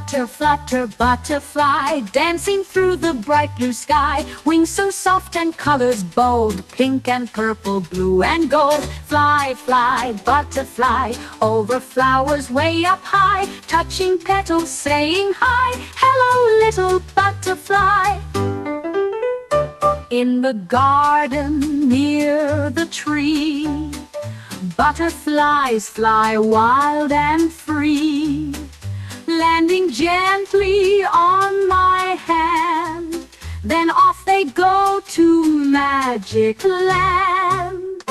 Flutter, flutter, butterfly, dancing through the bright blue sky. Wings so soft and colors bold, pink and purple, blue and gold. Fly, fly, butterfly, over flowers way up high, touching petals, saying hi, hello little butterfly. In the garden near the tree, butterflies fly wild and free, landing gently on my hand. Then off they go to magic land.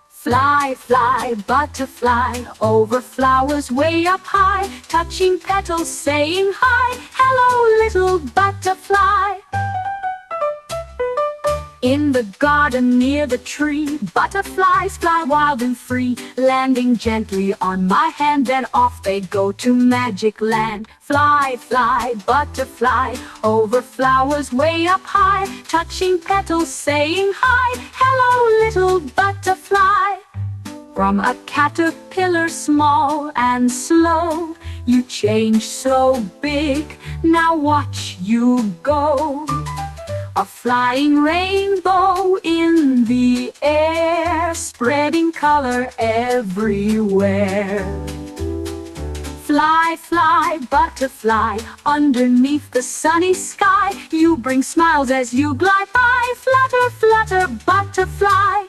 Fly, fly, butterfly, over flowers way up high, touching petals, saying hi, hello little butterfly. In the garden near the tree, butterflies fly wild and free, landing gently on my hand. Then off they go to magic land. Fly, fly, butterfly, over flowers way up high, touching petals, saying hi, hello little butterfly. From a caterpillar small and slow, you change so big, now watch you go. A flying rainbow in the air, spreading color everywhere. Fly, fly, butterfly, underneath the sunny sky, you bring smiles as you glide by. Flutter, flutter, butterfly.